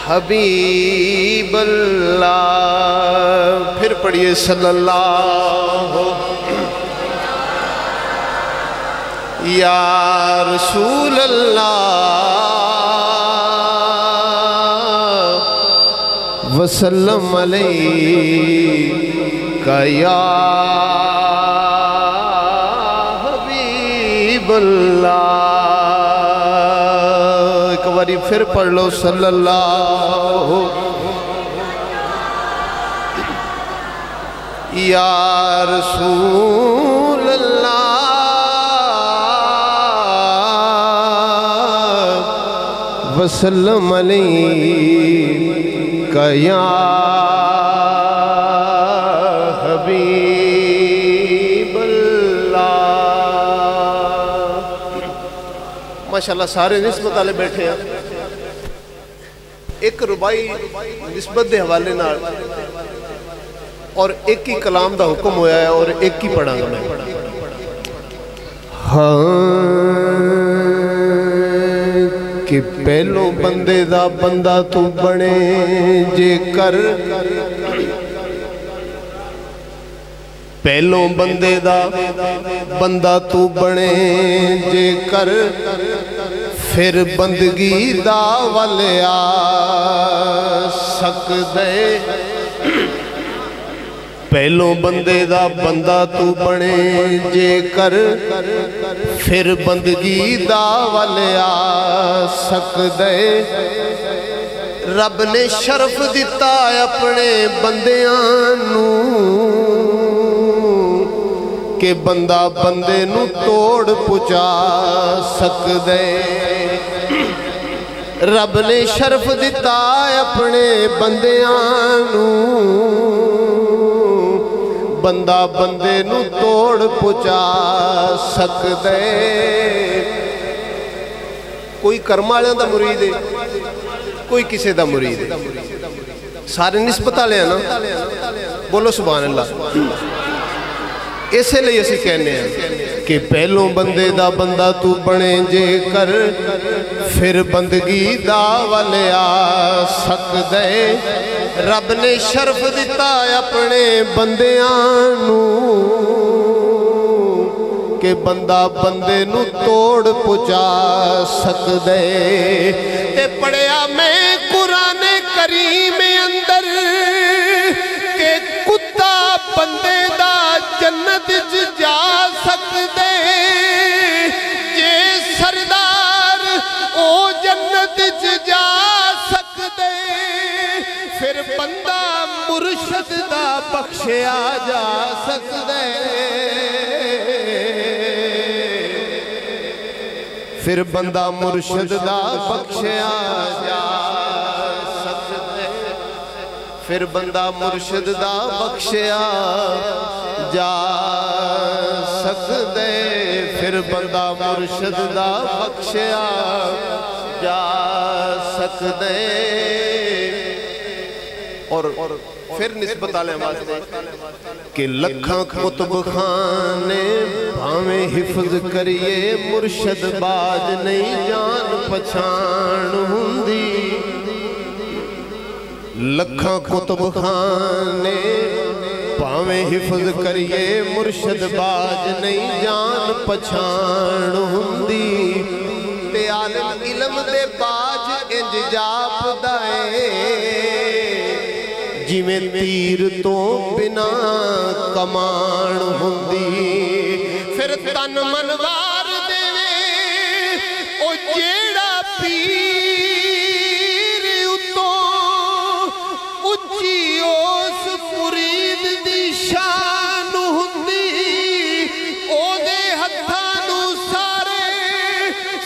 حبیب اللہ. پھر پڑھیے صلی اللہ یا رسول اللہ وسلم علیکہ یا حبیب اللہ. ایک باری پھر پڑھ لو صلی اللہ یا رسول اللہ وسلم علیکہ یا حبیب اللہ. ماشاءاللہ سارے نسبت والے بیٹھے ہیں. ایک ربائی نسبت دے حوالے نال اور ایک ہی کلام دا حکم ہویا ہے اور ایک ہی پڑھا گا میں. کہ پہلو بندے دا بندہ تو بنے جے کر پہلو بندے دا بندہ تو بنے جے کر پھر بندگی دا والے آ سکدے. پہلو بندے دا بندہ تو بنے جے کر پھر بندگی دا والے آ سکدے. رب نے شرف دیتا ہے اپنے بندیاں نو کہ بندہ بندے نو توڑ پچا سکدے. رب نے شرف دیتا ہے اپنے بندیاں نو بندہ بندے نو توڑ پچا سکدے. کوئی کرمالیاں دا مرید ہے کوئی کسے دا مرید ہے. سارے نسبت والے ہیں نا. بولو سبحان اللہ. اسے لئے اسی کہنے ہیں کہ پہلوں بندے دا بندہ تو بنے جے کر پھر بندگی دا والے آ سکدے. رب نے شرف دیتا ہے اپنے بندیاں نو کہ بندہ بندے نو توڑ پچا سکدے. تے پڑھیا میں قرآن کریم اندر کہ کتا بندے دا جنت جا سکدے. جے سردار او جنت جا سکدے پھر بندہ مرشد دا بخشیا جا سکدے. پھر بندہ مرشد دا بخشیا جا سکدے. پھر بندہ مرشد دا بخشیا جا سکدے. پھر بندہ مرشد دا بخشیا جا سکدے. اور پھر نسبت آلے واسطے کہ لکھاں کتب خانے بھاویں حفظ کریے مرشد باج نہیں جان پچھان ہوندی. لکھاں کتب خانے بھاویں حفظ کریے مرشد باج نہیں جان پچھان ہوندی. تے عالم علم دے باج انج جاپ دائے جی میں تیر تو بنا کمان ہوندی. پھر تن منوار دے او جیڑا پیر اتوں اچھی اس مرید دی شان ہوندی. او دے ہتھانو سارے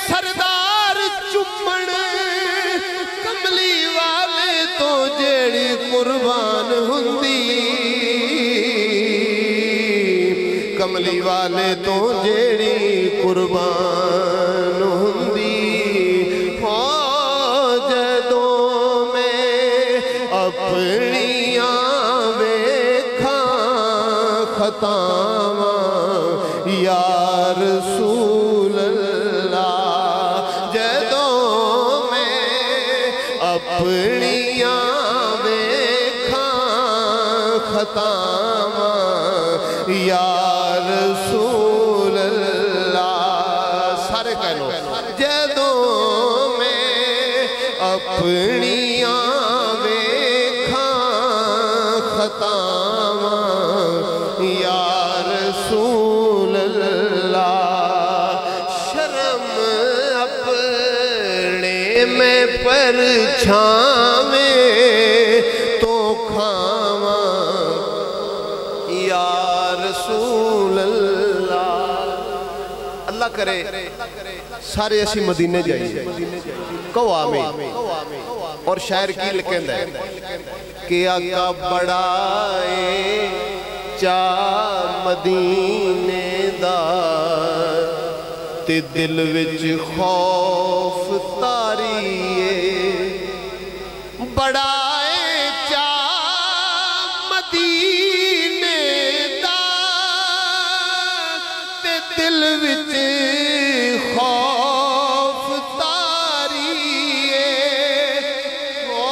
سردار چمن کملی والے تو جیڑی قربان ہوندی. کملی والے تو جیڑی قربان ہوندی. جدوں میں اپنیاں ویکھاں خطاواں یا رسول اللہ. جدوں میں اپنیاں ویکھاں خطاواں یا رسول اللہ سارے کہہ لو جدوں میں اپنیاں ویکھاں خطاواں یا رسول اللہ شرم اپنے میں پرچھاویں تو کھاواں یا رسول اللہ اللہ کرے سارے اسی مدینے جائیے کہو آمین اور شاعر کی لکھیں ہے کہ آقا بڑائے چاہ مدینے دا تے دل وچ خوف تاریے بڑائے چاہ مدینے دا تے دل وچ خوف تاریے او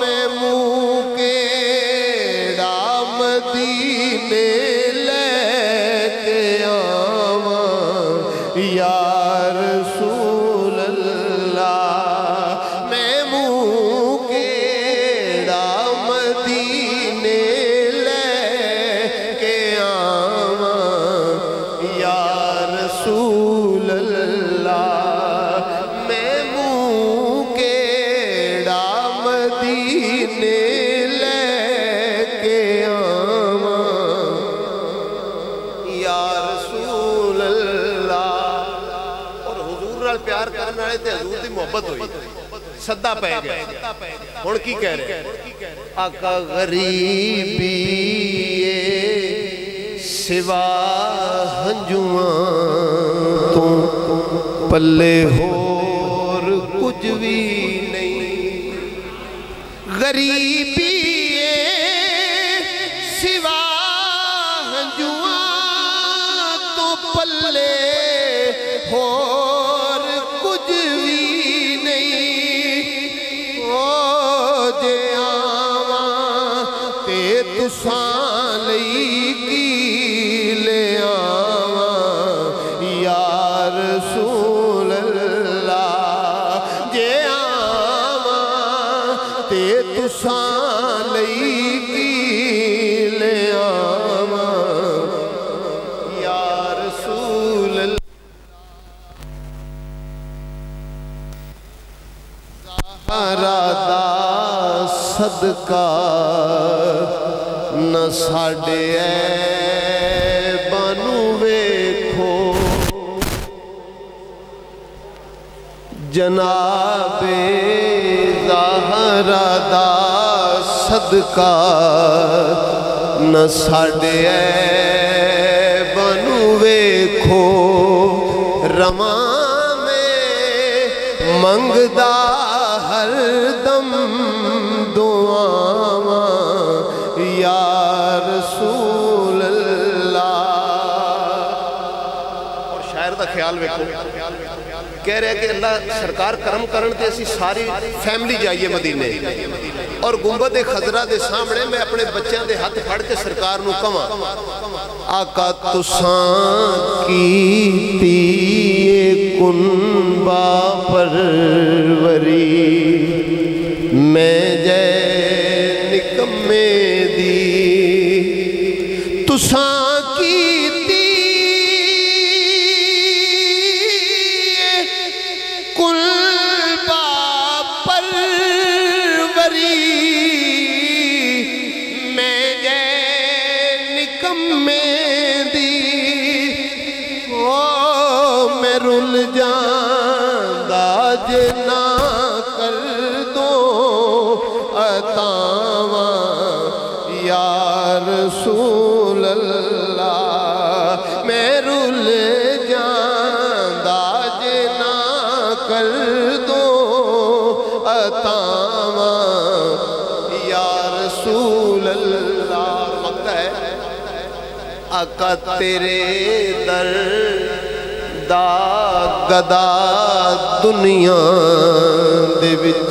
میں منہ کیڑا مدینے لے کے آواں یا رسول اللہ میں منہ کیڑا مدینے لے کے آواں یا رسول اللہ میں منہ کیڑا مدینے لے کے آواں یا رسول اللہ اور حضور نال پیار کرنے والے تے حضور دی محبت ہوئی صدا پہ گیا ہن کی کہہ رہے آقا غریبی سوا ہنجواں تو پلے ہور کچھ بھی نہیں غریبی سوا ہنجواں تو پلے ہور کچھ بھی نہیں او جے آواں تے تساں لئی کی لے آواں یا رسول اللہ جے آواں تے تساں لئی کی لے آواں یا رسول اللہ زہرا دا صدقہ نہ ساڑے عیبانو ویکھو جناب زہرا دا صدقہ نہ ساڑے عیبانو ویکھو رواں میں منگدا ہر دم دعاواں یا رسول اللہ اور شاعر دا خیال ویکھو کہہ رہے کہ اللہ سرکار کرم کرن تے اسی ساری فیملی جائیے مدینے اور گنبد خضرہ دے سامنے میں اپنے بچیاں دے ہاتھ پھڑ کے سرکار نو کہاں آقا تساں کیتی کنبہ پروری میں جے نکمے دی تساں کیتی کنبہ پروری میں جے نکمے دی او میں رل جاندہ جنا کر دو عطاواں یا رسول اللہ میں رل جاندہ جنا کر دو عطاواں یا رسول اللہ وقت ہے آقا تیرے در دا گدا دنیا دے وچ